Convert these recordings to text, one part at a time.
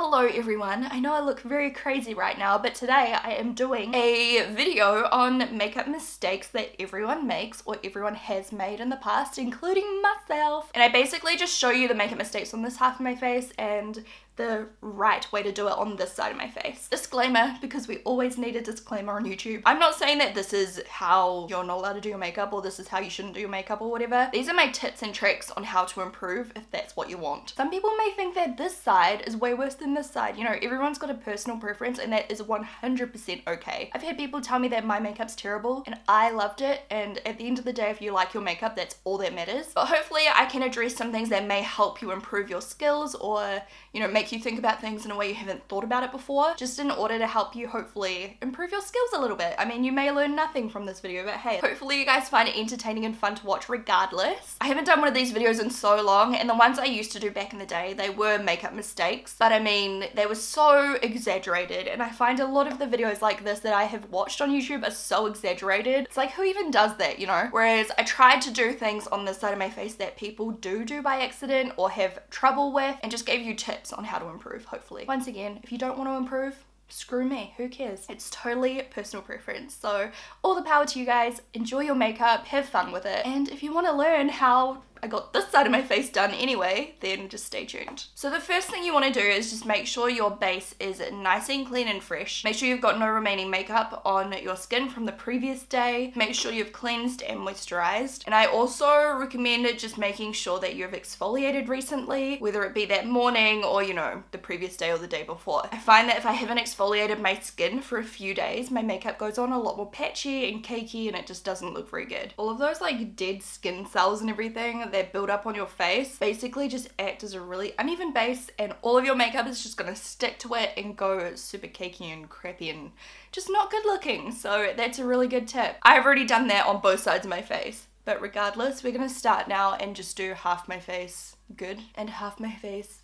Hello everyone, I know I look very crazy right now, but today I am doing a video on makeup mistakes that everyone makes or everyone has made in the past, including myself. And I basically just show you the makeup mistakes on this half of my face and the right way to do it on this side of my face. Disclaimer, because we always need a disclaimer on YouTube. I'm not saying that this is how you're not allowed to do your makeup or this is how you shouldn't do your makeup or whatever. These are my tips and tricks on how to improve if that's what you want. Some people may think that this side is way worse than this side. You know, everyone's got a personal preference and that is 100% okay. I've had people tell me that my makeup's terrible and I loved it, and at the end of the day, if you like your makeup, that's all that matters. But hopefully I can address some things that may help you improve your skills or, you know, make you think about things in a way you haven't thought about it before, just in order to help you hopefully improve your skills a little bit. I mean, you may learn nothing from this video, but hey, hopefully you guys find it entertaining and fun to watch regardless. I haven't done one of these videos in so long, and the ones I used to do back in the day, they were makeup mistakes, but I mean, they were so exaggerated, and I find a lot of the videos like this that I have watched on YouTube are so exaggerated. It's like, who even does that, you know? Whereas I tried to do things on this side of my face that people do by accident or have trouble with, and just gave you tips on how to improve, hopefully. Once again, if you don't want to improve, screw me, who cares? It's totally personal preference. So all the power to you guys. Enjoy your makeup, have fun with it, and if you want to learn how I got this side of my face done anyway, then just stay tuned. So the first thing you want to do is just make sure your base is nice and clean and fresh. Make sure you've got no remaining makeup on your skin from the previous day. Make sure you've cleansed and moisturized. And I also recommend just making sure that you've exfoliated recently, whether it be that morning or, you know, the previous day or the day before. I find that if I haven't exfoliated my skin for a few days, my makeup goes on a lot more patchy and cakey and it just doesn't look very good. All of those like dead skin cells and everything that build up on your face basically just act as a really uneven base, and all of your makeup is just gonna stick to it and go super cakey and crappy and just not good looking. So that's a really good tip. I've already done that on both sides of my face, but regardless, we're gonna start now and just do half my face good and half my face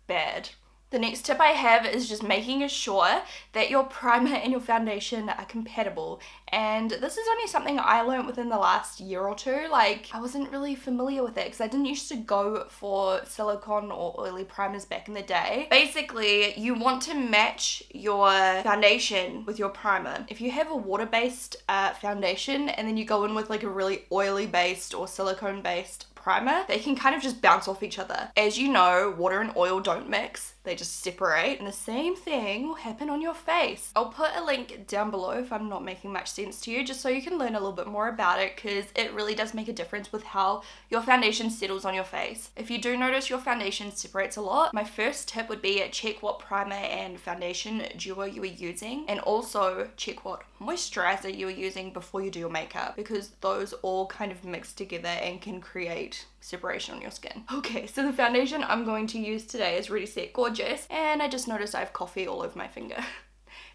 bad. The next tip I have is just making sure that your primer and your foundation are compatible. And this is only something I learned within the last year or two. Like, I wasn't really familiar with it because I didn't used to go for silicone or oily primers back in the day. Basically, you want to match your foundation with your primer. If you have a water-based foundation and then you go in with like a really oily-based or silicone-based primer, they can kind of just bounce off each other. As you know, water and oil don't mix, they just separate, and the same thing will happen on your face. I'll put a link down below if I'm not making much sense to you, just so you can learn a little bit more about it, because it really does make a difference with how your foundation settles on your face. If you do notice your foundation separates a lot, my first tip would be check what primer and foundation duo you are using, and also check what moisturizer you are using before you do your makeup, because those all kind of mix together and can create separation on your skin. Okay, so the foundation I'm going to use today is Ready Set Gorgeous, and I just noticed I have coffee all over my finger.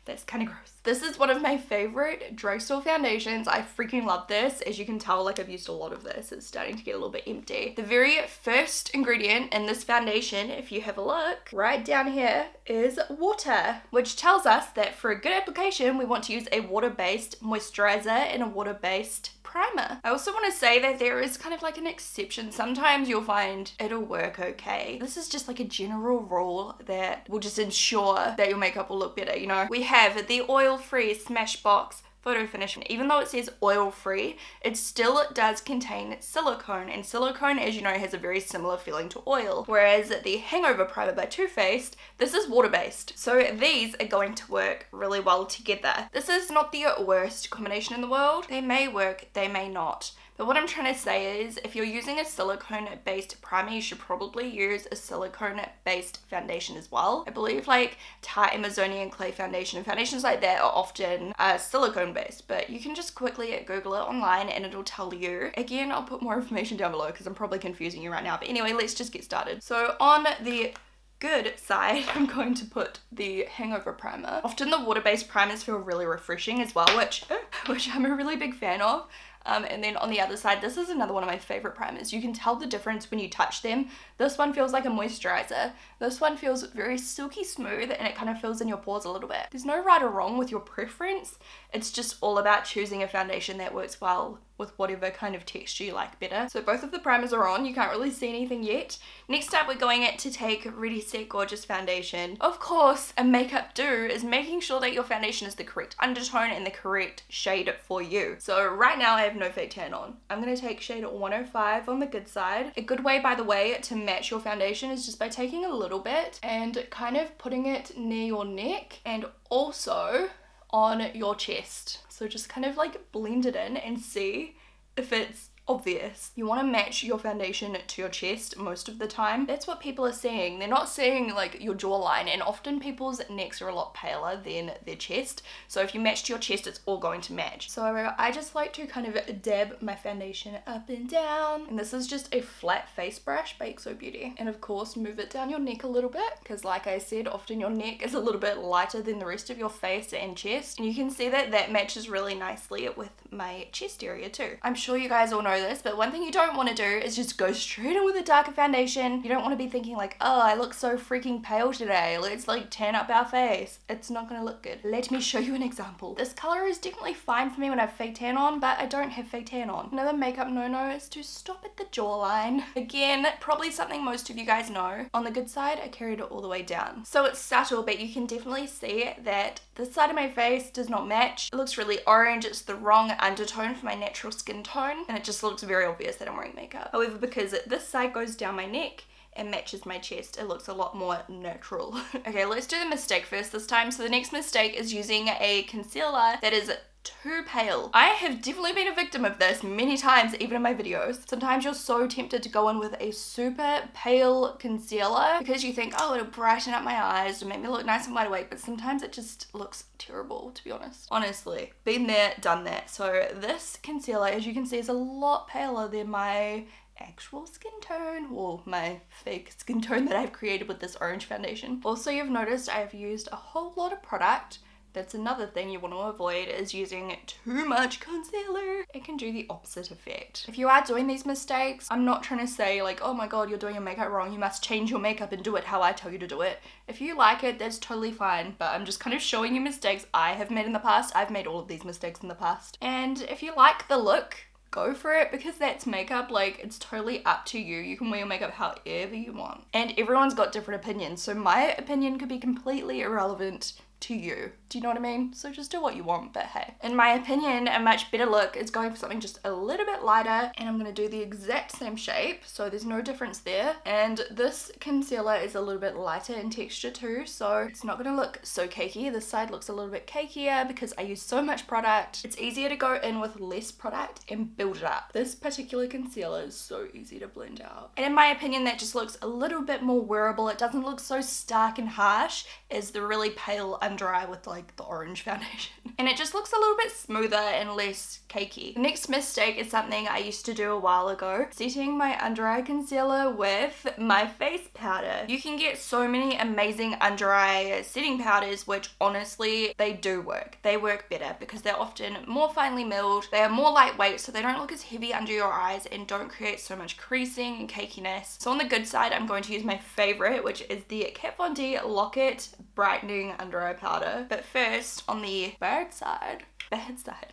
That's kind of gross. This is one of my favorite drugstore foundations. I freaking love this. As you can tell, like, I've used a lot of this. It's starting to get a little bit empty. The very first ingredient in this foundation, if you have a look, right down here, is water, which tells us that for a good application, we want to use a water-based moisturizer and a water-based primer. I also want to say that there is kind of like an exception. Sometimes you'll find it'll work okay. This is just like a general rule that will just ensure that your makeup will look better, you know? We have the oil-free Smashbox Photo Finish, and even though it says oil-free, it still does contain silicone, and silicone, as you know, has a very similar feeling to oil, whereas the Hangover Primer by Too Faced, this is water-based, so these are going to work really well together. This is not the worst combination in the world. They may work, they may not. But what I'm trying to say is, if you're using a silicone-based primer, you should probably use a silicone-based foundation as well. I believe like Tarte Amazonian Clay Foundation and foundations like that are often silicone-based, but you can just quickly Google it online and it'll tell you. Again, I'll put more information down below because I'm probably confusing you right now. But anyway, let's just get started. So on the good side, I'm going to put the Hangover Primer. Often the water-based primers feel really refreshing as well, which I'm a really big fan of. And then on the other side, this is another one of my favorite primers. You can tell the difference when you touch them. This one feels like a moisturizer. This one feels very silky smooth and it kind of fills in your pores a little bit. There's no right or wrong with your preference. It's just all about choosing a foundation that works well with whatever kind of texture you like better. So both of the primers are on, you can't really see anything yet. Next up, we're going to take Ready Set Gorgeous foundation. Of course, a makeup do is making sure that your foundation is the correct undertone and the correct shade for you. So right now I have no fake tan on. I'm gonna take shade 105 on the good side. A good way, by the way, to match your foundation is just by taking a little bit and kind of putting it near your neck and also on your chest. So just kind of like blend it in and see if it's obvious. You want to match your foundation to your chest most of the time. That's what people are seeing. They're not seeing like your jawline, and often people's necks are a lot paler than their chest. So if you match to your chest, it's all going to match. So I just like to kind of dab my foundation up and down. And this is just a flat face brush by XOBEAUTY. And of course, move it down your neck a little bit, because like I said, often your neck is a little bit lighter than the rest of your face and chest. And you can see that that matches really nicely with my chest area too. I'm sure you guys all know this, but one thing you don't want to do is just go straight in with a darker foundation. You don't want to be thinking like, oh, I look so freaking pale today, let's like tan up our face. It's not gonna look good. Let me show you an example. This color is definitely fine for me when I have fake tan on, but I don't have fake tan on. Another makeup no-no is to stop at the jawline. Again, probably something most of you guys know. On the good side, I carried it all the way down. So it's subtle, but you can definitely see that this side of my face does not match. It looks really orange. It's the wrong undertone for my natural skin tone, and it just looks very obvious that I'm wearing makeup. However, because this side goes down my neck and matches my chest, it looks a lot more natural. Okay, let's do the mistake first this time. So the next mistake is using a concealer that is too pale. I have definitely been a victim of this many times, even in my videos. Sometimes you're so tempted to go in with a super pale concealer because you think, oh, it'll brighten up my eyes and make me look nice and wide awake, but sometimes it just looks terrible, to be honest. Honestly, been there, done that. So this concealer, as you can see, is a lot paler than my actual skin tone, or my fake skin tone that I've created with this orange foundation. Also, you've noticed I've used a whole lot of product. That's another thing you want to avoid, is using too much concealer. It can do the opposite effect. If you are doing these mistakes, I'm not trying to say like, oh my god, you're doing your makeup wrong, you must change your makeup and do it how I tell you to do it. If you like it, that's totally fine, but I'm just kind of showing you mistakes I have made in the past. I've made all of these mistakes in the past. And if you like the look, go for it, because that's makeup. Like, it's totally up to you. You can wear your makeup however you want. And everyone's got different opinions, so my opinion could be completely irrelevant to you. Do you know what I mean? So just do what you want, but hey. In my opinion, a much better look is going for something just a little bit lighter, and I'm gonna do the exact same shape, so there's no difference there. And this concealer is a little bit lighter in texture too, so it's not gonna look so cakey. This side looks a little bit cakier because I use so much product. It's easier to go in with less product and build it up. This particular concealer is so easy to blend out. And in my opinion, that just looks a little bit more wearable. It doesn't look so stark and harsh as the really pale under eye with like the orange foundation. And it just looks a little bit smoother and less cakey. The next mistake is something I used to do a while ago, setting my under eye concealer with my face powder. You can get so many amazing under eye setting powders, which honestly, they do work. They work better because they're often more finely milled, they are more lightweight, so they don't look as heavy under your eyes and don't create so much creasing and cakiness. So on the good side, I'm going to use my favorite, which is the Kat Von D Lock-It Brightening Under Eye Powder. But first, on the bad side,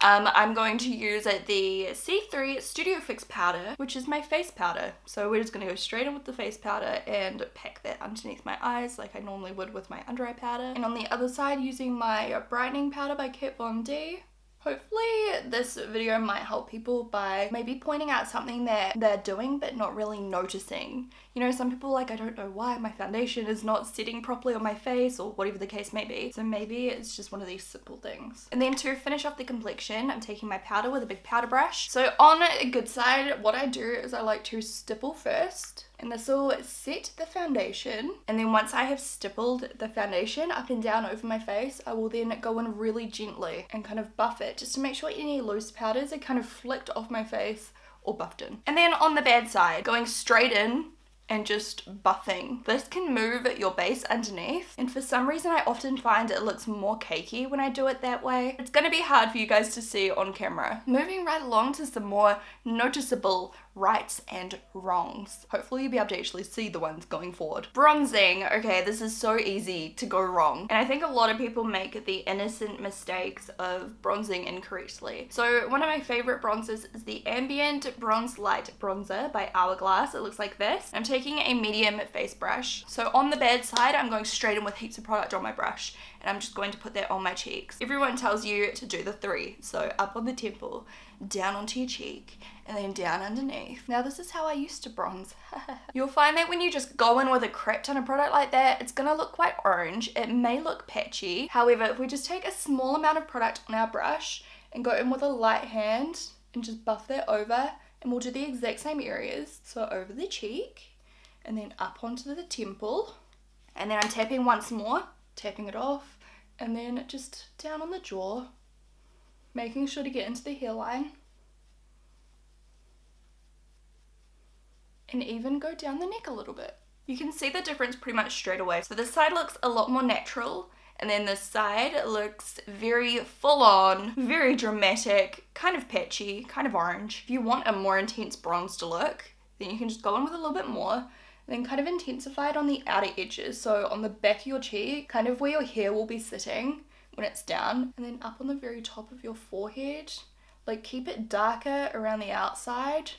I'm going to use the C3 Studio Fix powder, which is my face powder. So we're just going to go straight in with the face powder and pack that underneath my eyes like I normally would with my under eye powder. And on the other side, using my brightening powder by Kat Von D. Hopefully this video might help people by maybe pointing out something that they're doing but not really noticing. You know, some people are like, I don't know why my foundation is not sitting properly on my face, or whatever the case may be. So maybe it's just one of these simple things. And then to finish off the complexion, I'm taking my powder with a big powder brush. So on a good side, what I do is I like to stipple first. And this will set the foundation. And then once I have stippled the foundation up and down over my face, I will then go in really gently and kind of buff it just to make sure any loose powders are kind of flicked off my face or buffed in. And then on the bad side, going straight in and just buffing. This can move your base underneath, and for some reason I often find it looks more cakey when I do it that way. It's gonna be hard for you guys to see on camera. Moving right along to some more noticeable rights and wrongs. Hopefully you'll be able to actually see the ones going forward. Bronzing. Okay, this is so easy to go wrong. And I think a lot of people make the innocent mistakes of bronzing incorrectly. So one of my favorite bronzers is the Ambient Bronze Light Bronzer by Hourglass. It looks like this. I'm taking a medium face brush. So on the bad side, I'm going straight in with heaps of product on my brush, and I'm just going to put that on my cheeks. Everyone tells you to do the 3. So up on the temple, down onto your cheek, and then down underneath. Now this is how I used to bronze. You'll find that when you just go in with a crap ton of product like that, it's gonna look quite orange. It may look patchy. However, if we just take a small amount of product on our brush and go in with a light hand and just buff that over, and we'll do the exact same areas. So over the cheek, and then up onto the temple, and then I'm tapping once more, tapping it off, and then just down on the jaw, making sure to get into the hairline, and even go down the neck a little bit. You can see the difference pretty much straight away. So this side looks a lot more natural, and then this side looks very full on, very dramatic, kind of patchy, kind of orange. If you want a more intense bronzed look, then you can just go in with a little bit more, and then kind of intensify it on the outer edges. So on the back of your cheek, kind of where your hair will be sitting when it's down, and then up on the very top of your forehead. Like keep it darker around the outside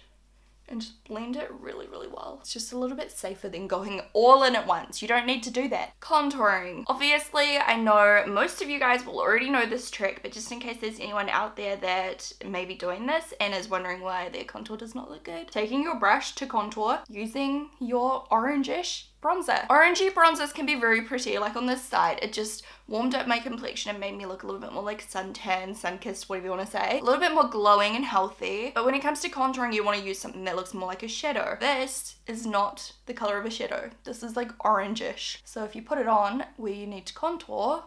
and just blend it really, really well. It's just a little bit safer than going all in at once. You don't need to do that. Contouring. Obviously, I know most of you guys will already know this trick, but just in case there's anyone out there that may be doing this and is wondering why their contour does not look good, taking your brush to contour using your orangish bronzer. Orangey bronzers can be very pretty. Like on this side, it just warmed up my complexion and made me look a little bit more like suntan, sun-kissed, whatever you want to say. A little bit more glowing and healthy. But when it comes to contouring, you want to use something that looks more like a shadow. This is not the color of a shadow. This is like orangish. So if you put it on where you need to contour,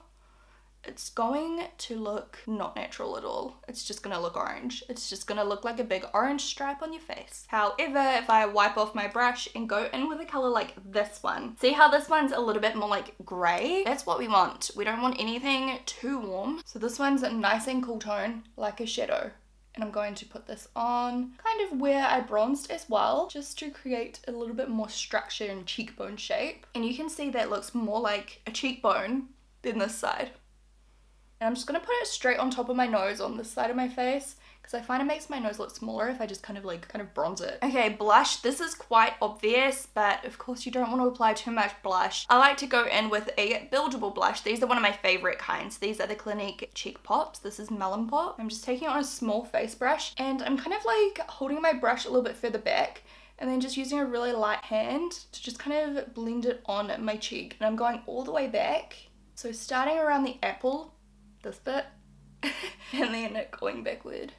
it's going to look not natural at all. It's just gonna look orange. It's just gonna look like a big orange stripe on your face. However, if I wipe off my brush and go in with a color like this one, see how this one's a little bit more like gray? That's what we want. We don't want anything too warm. So this one's a nice and cool tone, like a shadow. And I'm going to put this on kind of where I bronzed as well, just to create a little bit more structure and cheekbone shape. And you can see that looks more like a cheekbone than this side. And I'm just going to put it straight on top of my nose on this side of my face, because I find it makes my nose look smaller if I just kind of bronze it. Okay, blush. This is quite obvious, but of course you don't want to apply too much blush. I like to go in with a buildable blush. These are one of my favorite kinds. These are the Clinique Cheek Pops. This is Melon Pop. I'm just taking it on a small face brush, and I'm kind of like holding my brush a little bit further back, and then just using a really light hand to just kind of blend it on my cheek. And I'm going all the way back. So starting around the apple, this bit, and then going backward.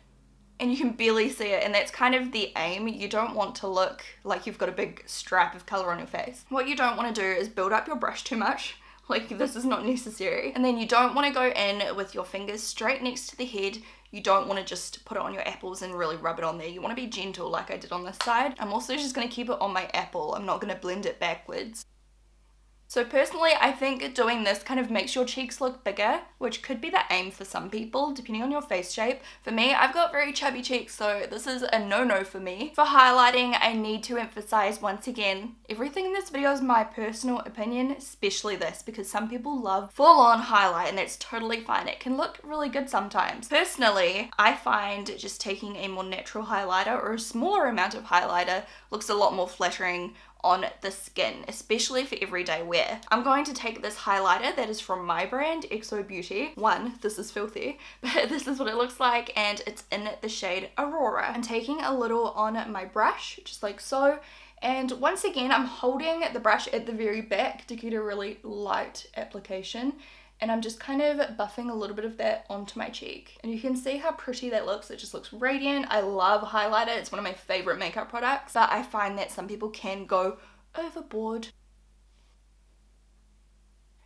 And you can barely see it, and that's kind of the aim. You don't want to look like you've got a big stripe of color on your face. What you don't want to do is build up your brush too much. Like, this is not necessary. And then you don't want to go in with your fingers straight next to the head. You don't want to just put it on your apples and really rub it on there. You want to be gentle like I did on this side. I'm also just going to keep it on my apple. I'm not going to blend it backwards. So personally, I think doing this kind of makes your cheeks look bigger, which could be the aim for some people, depending on your face shape. For me, I've got very chubby cheeks, so this is a no-no for me. For highlighting, I need to emphasize once again, everything in this video is my personal opinion, especially this, because some people love full-on highlight, and that's totally fine. It can look really good sometimes. Personally, I find just taking a more natural highlighter or a smaller amount of highlighter looks a lot more flattering on the skin, especially for everyday wear. I'm going to take this highlighter that is from my brand, XOBEAUTY. One, this is filthy, but this is what it looks like, and it's in the shade Aurora. I'm taking a little on my brush, just like so, and once again, I'm holding the brush at the very back to get a really light application, and I'm just kind of buffing a little bit of that onto my cheek. And you can see how pretty that looks. It just looks radiant. I love highlighter. It's one of my favorite makeup products, but I find that some people can go overboard.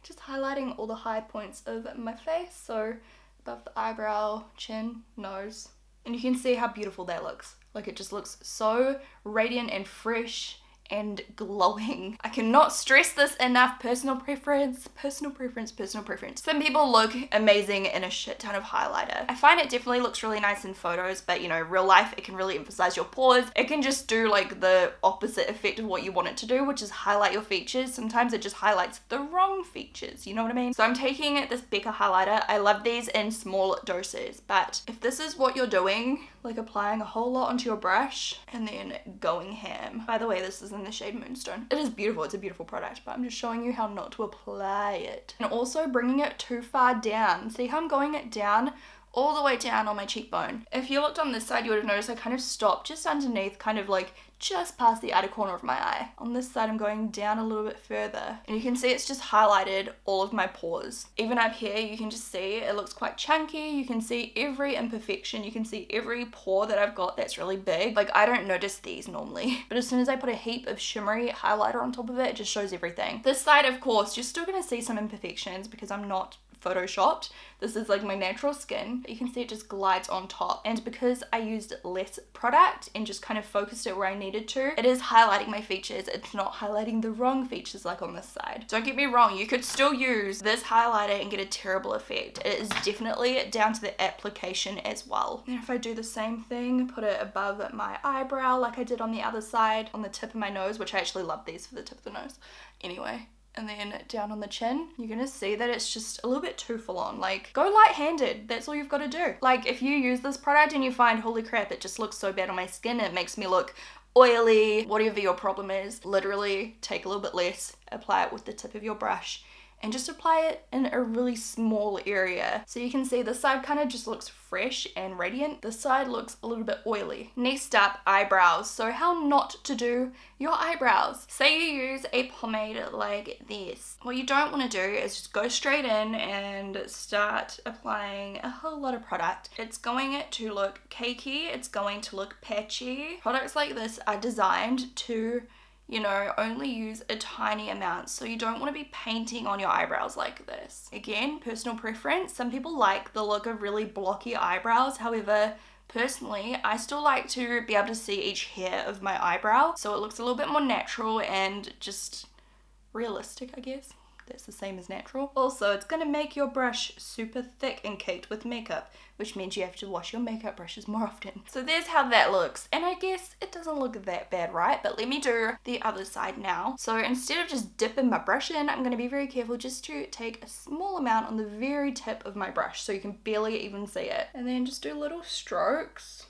Just highlighting all the high points of my face. So above the eyebrow, chin, nose. And you can see how beautiful that looks. Like, it just looks so radiant and fresh and glowing. I cannot stress this enough. Personal preference, personal preference, personal preference. Some people look amazing in a shit ton of highlighter. I find it definitely looks really nice in photos, but you know, real life, it can really emphasize your pores. It can just do like the opposite effect of what you want it to do, which is highlight your features. Sometimes it just highlights the wrong features, you know what I mean? So I'm taking this Becca highlighter. I love these in small doses, but if this is what you're doing, like applying a whole lot onto your brush and then going ham. By the way, this is in the shade Moonstone. It is beautiful, it's a beautiful product, but I'm just showing you how not to apply it. And also bringing it too far down. See how I'm going it down? All the way down on my cheekbone. If you looked on this side, you would have noticed I kind of stopped just underneath, kind of like just past the outer corner of my eye. On this side, I'm going down a little bit further. And you can see it's just highlighted all of my pores. Even up here, you can just see it looks quite chunky. You can see every imperfection. You can see every pore that I've got that's really big. Like, I don't notice these normally. But as soon as I put a heap of shimmery highlighter on top of it, it just shows everything. This side, of course, you're still going to see some imperfections because I'm not photoshopped. This is like my natural skin, but you can see it just glides on top. And because I used less product and just kind of focused it where I needed to, it is highlighting my features. It's not highlighting the wrong features like on this side. Don't get me wrong, you could still use this highlighter and get a terrible effect. It is definitely down to the application as well. And if I do the same thing, put it above my eyebrow like I did on the other side, on the tip of my nose, which I actually love these for the tip of the nose. Anyway. And then down on the chin, you're gonna see that it's just a little bit too full on. Like, go light-handed. That's all you've got to do. Like, if you use this product and you find, holy crap, it just looks so bad on my skin, it makes me look oily, whatever your problem is, literally take a little bit less, apply it with the tip of your brush, and just apply it in a really small area. So you can see this side kind of just looks fresh and radiant. This side looks a little bit oily. Next up, eyebrows. So how not to do your eyebrows. Say you use a pomade like this. What you don't want to do is just go straight in and start applying a whole lot of product. It's going to look cakey, it's going to look patchy. Products like this are designed to, you know, only use a tiny amount, so you don't want to be painting on your eyebrows like this. Again, personal preference. Some people like the look of really blocky eyebrows. However, personally, I still like to be able to see each hair of my eyebrow, so it looks a little bit more natural and just realistic, I guess. That's the same as natural. Also, it's gonna make your brush super thick and caked with makeup, which means you have to wash your makeup brushes more often. So there's how that looks. And I guess it doesn't look that bad, right? But let me do the other side now. So instead of just dipping my brush in, I'm gonna be very careful just to take a small amount on the very tip of my brush so you can barely even see it. And then just do little strokes.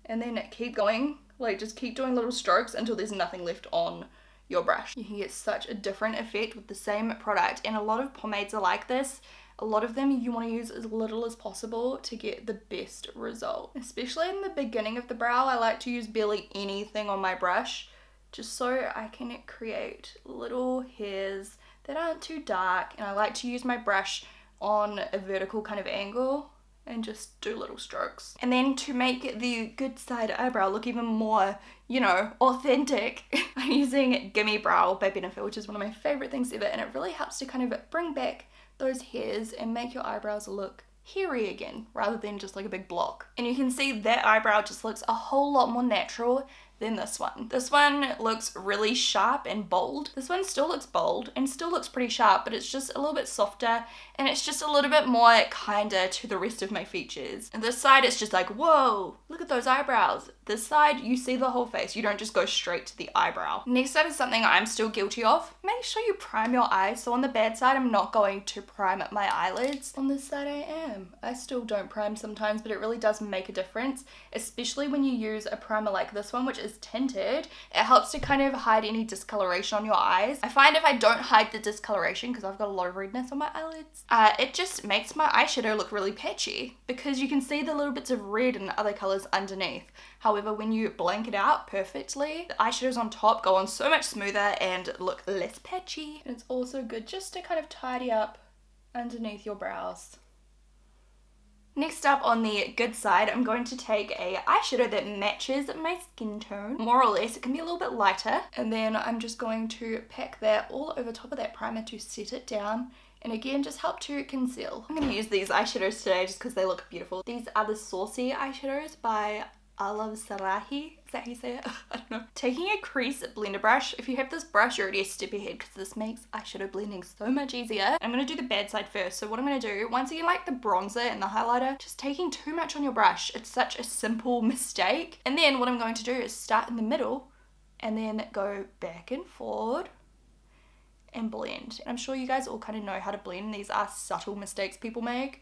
And then keep going. Like, just keep doing little strokes until there's nothing left on your brush. You can get such a different effect with the same product, and a lot of pomades are like this. A lot of them you want to use as little as possible to get the best result. Especially in the beginning of the brow, I like to use barely anything on my brush just so I can create little hairs that aren't too dark, and I like to use my brush on a vertical kind of angle and just do little strokes. And then to make the good side eyebrow look even more, you know, authentic, I'm using Gimme Brow by Benefit, which is one of my favorite things ever, and it really helps to kind of bring back those hairs and make your eyebrows look hairy again, rather than just like a big block. And you can see that eyebrow just looks a whole lot more natural than this one. This one looks really sharp and bold. This one still looks bold and still looks pretty sharp, but it's just a little bit softer and it's just a little bit more kinder to the rest of my features. And this side it's just like, whoa, look at those eyebrows. This side, you see the whole face. You don't just go straight to the eyebrow. Next up is something I'm still guilty of. Make sure you prime your eyes. So on the bad side, I'm not going to prime my eyelids. On this side, I am. I still don't prime sometimes, but it really does make a difference, especially when you use a primer like this one, which is tinted. It helps to kind of hide any discoloration on your eyes. I find if I don't hide the discoloration, because I've got a lot of redness on my eyelids, it just makes my eyeshadow look really patchy because you can see the little bits of red and other colors underneath. However, when you blank it out perfectly, the eyeshadows on top go on so much smoother and look less patchy. And it's also good just to kind of tidy up underneath your brows. Next up on the good side, I'm going to take a eyeshadow that matches my skin tone. More or less, it can be a little bit lighter. And then I'm just going to pack that all over top of that primer to set it down. And again, just help to conceal. I'm going to use these eyeshadows today just because they look beautiful. These are the Saucy eyeshadows by Alav Sarahi, is that how you say it? I don't know. Taking a crease blender brush. If you have this brush, you're already a step ahead because this makes eyeshadow blending so much easier. I'm going to do the bad side first. So what I'm going to do, once again, like the bronzer and the highlighter, just taking too much on your brush. It's such a simple mistake. And then what I'm going to do is start in the middle and then go back and forward and blend. I'm sure you guys all kind of know how to blend. These are subtle mistakes people make.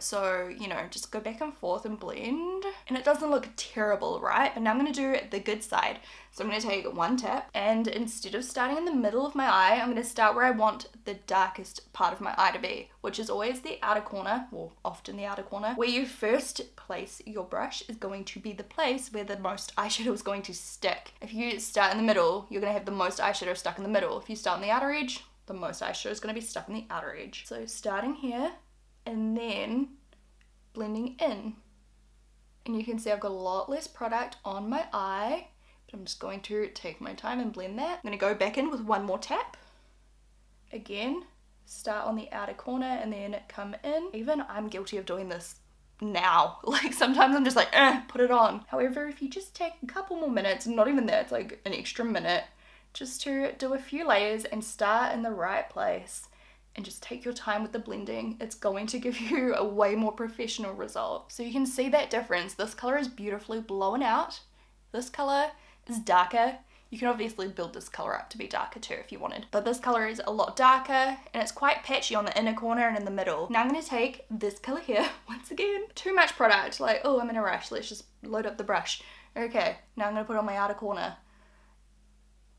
So, you know, just go back and forth and blend. And it doesn't look terrible, right? But now I'm going to do the good side. So I'm going to take one tap, and instead of starting in the middle of my eye, I'm going to start where I want the darkest part of my eye to be, which is always the outer corner, or often the outer corner. Where you first place your brush is going to be the place where the most eyeshadow is going to stick. If you start in the middle, you're going to have the most eyeshadow stuck in the middle. If you start on the outer edge, the most eyeshadow is going to be stuck in the outer edge. So starting here, and then blending in. And you can see I've got a lot less product on my eye, but I'm just going to take my time and blend that. I'm going to go back in with one more tap. Again, start on the outer corner and then come in. Even I'm guilty of doing this now. Like sometimes I'm just like, put it on. However, if you just take a couple more minutes, not even that, it's like an extra minute, just to do a few layers and start in the right place. And just take your time with the blending. It's going to give you a way more professional result. So you can see that difference. This color is beautifully blown out. This color is darker. You can obviously build this color up to be darker too if you wanted. But this color is a lot darker and it's quite patchy on the inner corner and in the middle. Now I'm going to take this color here, once again. Too much product, like, oh, I'm in a rush. Let's just load up the brush. Okay, now I'm going to put it on my outer corner.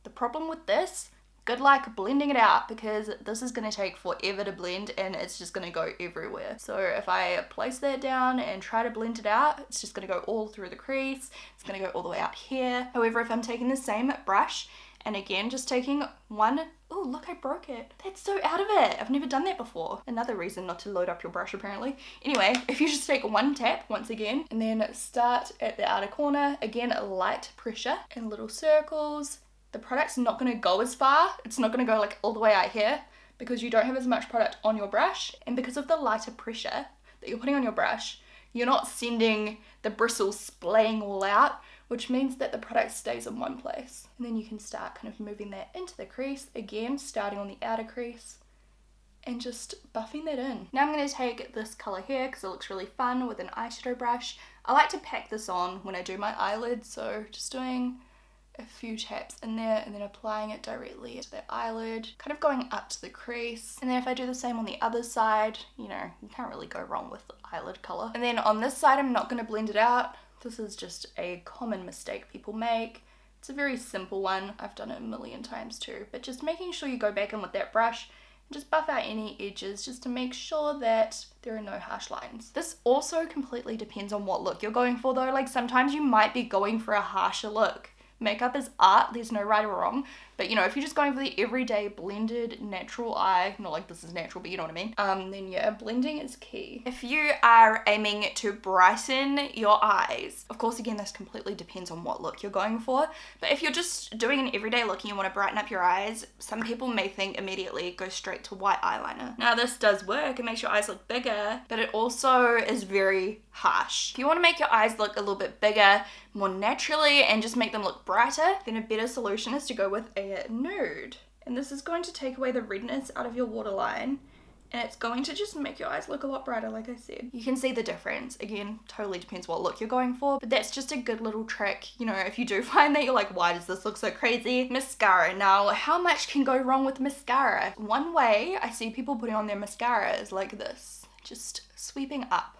The problem with this, good luck blending it out because this is going to take forever to blend and it's just going to go everywhere. So if I place that down and try to blend it out, it's just going to go all through the crease. It's going to go all the way out here. However, if I'm taking the same brush and again just taking one, oh look, I broke it. That's so out of it. I've never done that before. Another reason not to load up your brush apparently. Anyway, if you just take one tap once again and then start at the outer corner, again light pressure in little circles. The product's not going to go as far. It's not going to go like all the way out here because you don't have as much product on your brush. And because of the lighter pressure that you're putting on your brush, you're not sending the bristles splaying all out, which means that the product stays in one place. And then you can start kind of moving that into the crease, again, starting on the outer crease and just buffing that in. Now I'm going to take this color here because it looks really fun with an eyeshadow brush. I like to pack this on when I do my eyelids, so just doing a few taps in there and then applying it directly to the eyelid, kind of going up to the crease. And then if I do the same on the other side, you know, you can't really go wrong with the eyelid color. And then on this side, I'm not going to blend it out. This is just a common mistake people make. It's a very simple one. I've done it a million times too, but just making sure you go back in with that brush and just buff out any edges just to make sure that there are no harsh lines. This also completely depends on what look you're going for though. Like sometimes you might be going for a harsher look. Makeup is art, there's no right or wrong, but you know, if you're just going for the everyday blended natural eye, not like this is natural, but you know what I mean, then yeah, blending is key. If you are aiming to brighten your eyes, of course again this completely depends on what look you're going for, but if you're just doing an everyday look and you want to brighten up your eyes, some people may think immediately go straight to white eyeliner. Now this does work, it makes your eyes look bigger, but it also is very harsh. If you want to make your eyes look a little bit bigger, more naturally, and just make them look brighter, then a better solution is to go with a nude. And this is going to take away the redness out of your waterline, and it's going to just make your eyes look a lot brighter, like I said. You can see the difference. Again, totally depends what look you're going for, but that's just a good little trick. You know, if you do find that you're like, why does this look so crazy? Mascara. Now, how much can go wrong with mascara? One way I see people putting on their mascara is like this, just sweeping up,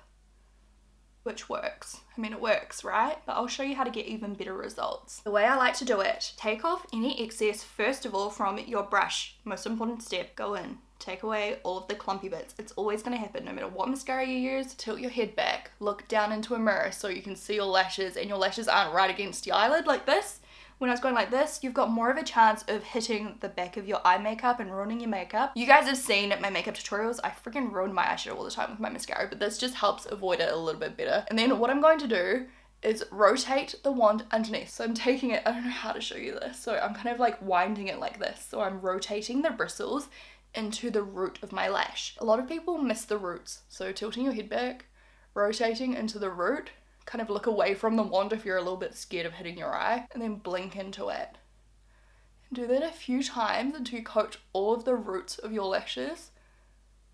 which works. I mean, it works, right? But I'll show you how to get even better results. The way I like to do it, take off any excess first of all from your brush. Most important step, go in, take away all of the clumpy bits. It's always gonna happen no matter what mascara you use. Tilt your head back, look down into a mirror so you can see your lashes and your lashes aren't right against your eyelid like this. When I was going like this, you've got more of a chance of hitting the back of your eye makeup and ruining your makeup. You guys have seen my makeup tutorials. I freaking ruin my eyeshadow all the time with my mascara, but this just helps avoid it a little bit better. And then what I'm going to do is rotate the wand underneath. So I'm taking it, I don't know how to show you this. So I'm kind of like winding it like this. So I'm rotating the bristles into the root of my lash. A lot of people miss the roots. So tilting your head back, rotating into the root, kind of look away from the wand if you're a little bit scared of hitting your eye, and then blink into it. And do that a few times until you coat all of the roots of your lashes.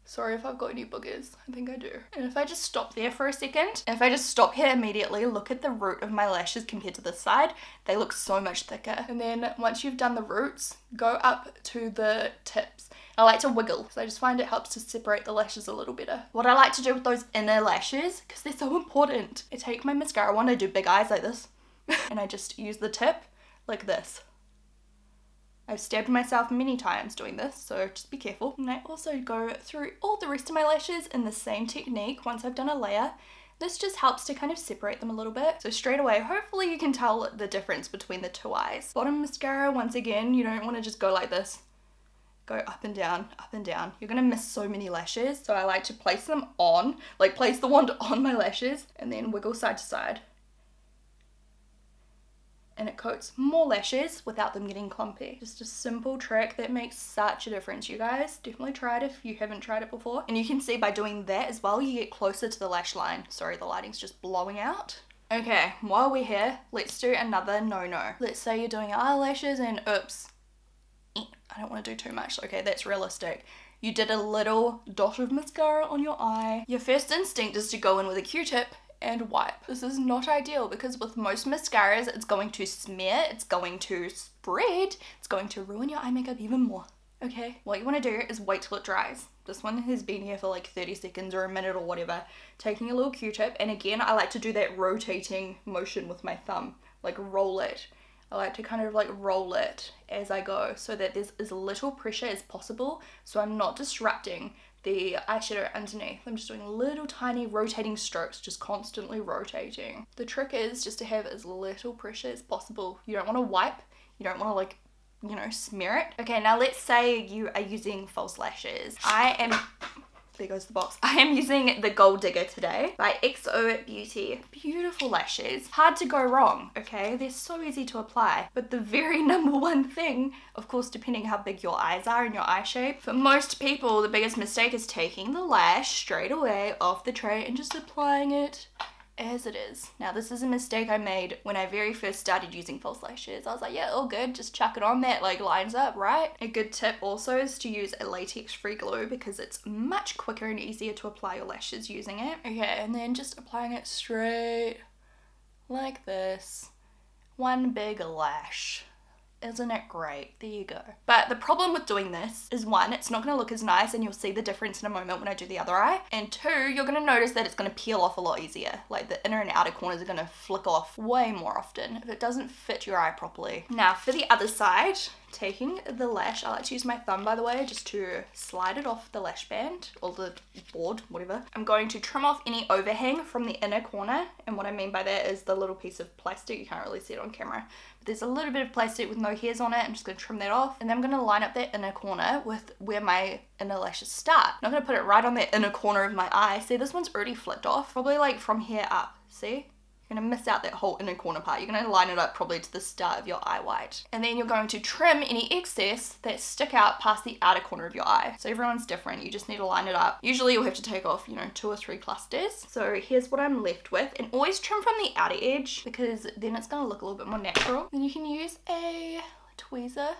Sorry if I've got any boogers, I think I do. And if I just stop there for a second, and if I just stop here immediately, look at the root of my lashes compared to this side, they look so much thicker. And then once you've done the roots, go up to the tips. I like to wiggle, so I just find it helps to separate the lashes a little better. What I like to do with those inner lashes, because they're so important, I take my mascara wand, I do big eyes like this, and I just use the tip like this. I've stabbed myself many times doing this, so just be careful. And I also go through all the rest of my lashes in the same technique once I've done a layer. This just helps to kind of separate them a little bit. So straight away, hopefully you can tell the difference between the two eyes. Bottom mascara, once again, you don't want to just go like this. Go up and down, up and down. You're gonna miss so many lashes. So I like to place them on, like place the wand on my lashes and then wiggle side to side. And it coats more lashes without them getting clumpy. Just a simple trick that makes such a difference, you guys. Definitely try it if you haven't tried it before. And you can see by doing that as well, you get closer to the lash line. Sorry, the lighting's just blowing out. Okay, while we're here, let's do another no-no. Let's say you're doing eyelashes and oops, I don't want to do too much. Okay, that's realistic. You did a little dot of mascara on your eye. Your first instinct is to go in with a Q-tip and wipe. This is not ideal because with most mascaras, it's going to smear, it's going to spread, it's going to ruin your eye makeup even more. Okay, what you want to do is wait till it dries. This one has been here for like 30 seconds or a minute or whatever. Taking a little Q-tip, and again, I like to do that rotating motion with my thumb, like roll it. I like to kind of like roll it as I go so that there's as little pressure as possible so I'm not disrupting the eyeshadow underneath. I'm just doing little tiny rotating strokes, just constantly rotating. The trick is just to have as little pressure as possible. You don't want to wipe, you don't want to like, you know, smear it. Okay, now let's say you are using false lashes. There goes the box. I am using the Gold Digger today by XOBEAUTY. Beautiful lashes. Hard to go wrong, okay? They're so easy to apply. But the very number one thing, of course, depending how big your eyes are and your eye shape, for most people, the biggest mistake is taking the lash straight away off the tray and just applying it as it is. Now, this is a mistake I made when I very first started using false lashes. I was like, yeah, all good, just chuck it on, that like lines up, right? A good tip also is to use a latex-free glue because it's much quicker and easier to apply your lashes using it. Okay, and then just applying it straight like this. One big lash. Isn't it great? There you go. But the problem with doing this is one, it's not going to look as nice and you'll see the difference in a moment when I do the other eye. And two, you're going to notice that it's going to peel off a lot easier. Like the inner and outer corners are going to flick off way more often if it doesn't fit your eye properly. Now for the other side, taking the lash, I like to use my thumb by the way, just to slide it off the lash band or the board, whatever. I'm going to trim off any overhang from the inner corner. And what I mean by that is the little piece of plastic, you can't really see it on camera. There's a little bit of plastic with no hairs on it. I'm just going to trim that off. And then I'm going to line up that inner corner with where my inner lashes start. I'm going to put it right on the inner corner of my eye. See, this one's already flicked off. Probably like from here up. See? You're going to miss out that whole inner corner part. You're going to line it up probably to the start of your eye white. And then you're going to trim any excess that stick out past the outer corner of your eye. So everyone's different. You just need to line it up. Usually you'll have to take off, 2 or 3 clusters. So here's what I'm left with. And always trim from the outer edge because then it's going to look a little bit more natural. Then you can use a tweezer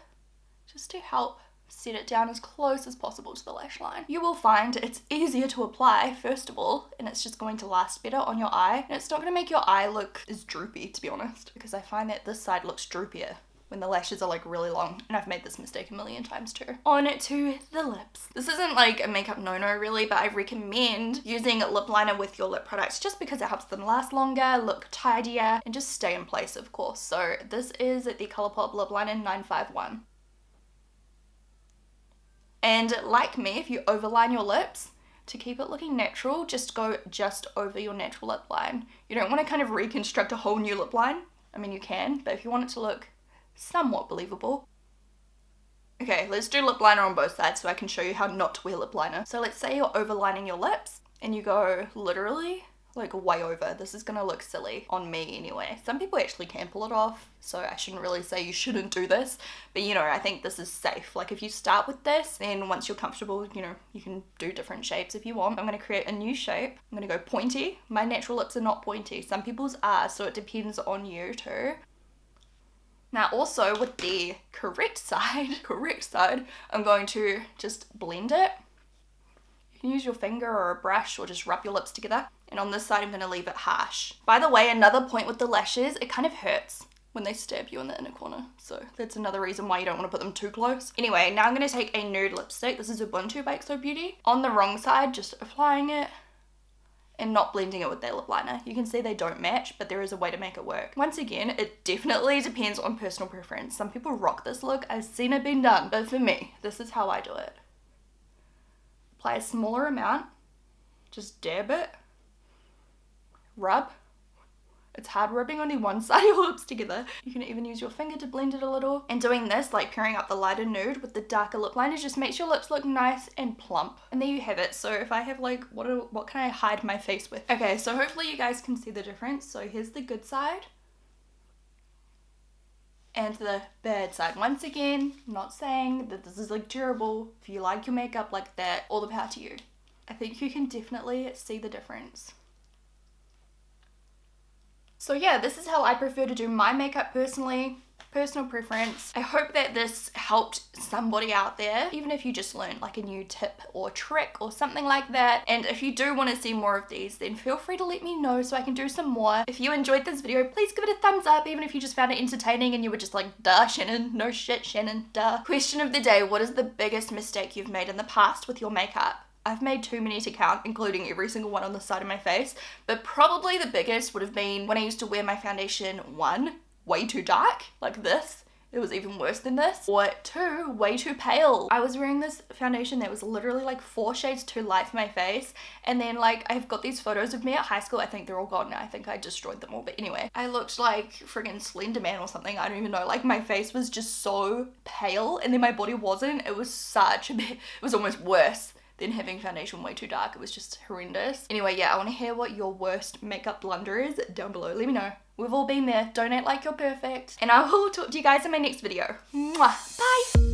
just to help set it down as close as possible to the lash line. You will find it's easier to apply, first of all, and it's just going to last better on your eye. And it's not going to make your eye look as droopy, to be honest, because I find that this side looks droopier when the lashes are like really long, and I've made this mistake a million times too. On to the lips. This isn't like a makeup no-no really, but I recommend using lip liner with your lip products just because it helps them last longer, look tidier, and just stay in place, of course. So this is the ColourPop Lip Liner 951. And like me, if you overline your lips, to keep it looking natural, just go just over your natural lip line. You don't want to kind of reconstruct a whole new lip line. I mean, you can, but if you want it to look somewhat believable. Okay, let's do lip liner on both sides so I can show you how not to wear lip liner. So let's say you're overlining your lips and you go literally like way over. This is gonna look silly on me anyway. Some people actually can pull it off, so I shouldn't really say you shouldn't do this, but you know, I think this is safe. Like if you start with this, then once you're comfortable, you know, you can do different shapes if you want. I'm gonna create a new shape. I'm gonna go pointy. My natural lips are not pointy. Some people's are, so it depends on you too. Now also with the correct side, I'm going to just blend it. You can use your finger or a brush or just rub your lips together. And on this side, I'm going to leave it harsh. By the way, another point with the lashes, it kind of hurts when they stab you in the inner corner. So that's another reason why you don't want to put them too close. Anyway, now I'm going to take a nude lipstick. This is Ubuntu by XOBEAUTY. On the wrong side, just applying it and not blending it with their lip liner. You can see they don't match, but there is a way to make it work. Once again, it definitely depends on personal preference. Some people rock this look. I've seen it been done. But for me, this is how I do it. Apply a smaller amount. Just dab it. Rub. It's hard rubbing only one side of your lips together. You can even use your finger to blend it a little. And doing this, like pairing up the lighter nude with the darker lip liner, just makes your lips look nice and plump. And there you have it. So if I have like, what can I hide my face with? Okay, so hopefully you guys can see the difference. So here's the good side. And the bad side. Once again, not saying that this is like durable. If you like your makeup like that, all the power to you. I think you can definitely see the difference. So yeah, this is how I prefer to do my makeup personally. Personal preference. I hope that this helped somebody out there, even if you just learned like a new tip or trick or something like that. And if you do want to see more of these, then feel free to let me know so I can do some more. If you enjoyed this video, please give it a thumbs up, even if you just found it entertaining and you were just like, duh, Shannon, no shit, Shannon, duh. Question of the day, what is the biggest mistake you've made in the past with your makeup? I've made too many to count, including every single one on the side of my face, but probably the biggest would have been when I used to wear my foundation, 1, way too dark, like this. It was even worse than this. Or 2, way too pale. I was wearing this foundation that was literally like 4 shades too light for my face. And then like I've got these photos of me at high school. I think they're all gone now. I think I destroyed them all. But anyway, I looked like friggin' Slender Man or something. I don't even know. Like my face was just so pale and then my body wasn't. It was such a bit, it was almost worse than having foundation way too dark. It was just horrendous. Anyway, yeah, I want to hear what your worst makeup blunder is down below. Let me know. We've all been there. Don't act like you're perfect. And I will talk to you guys in my next video. Mwah. Bye.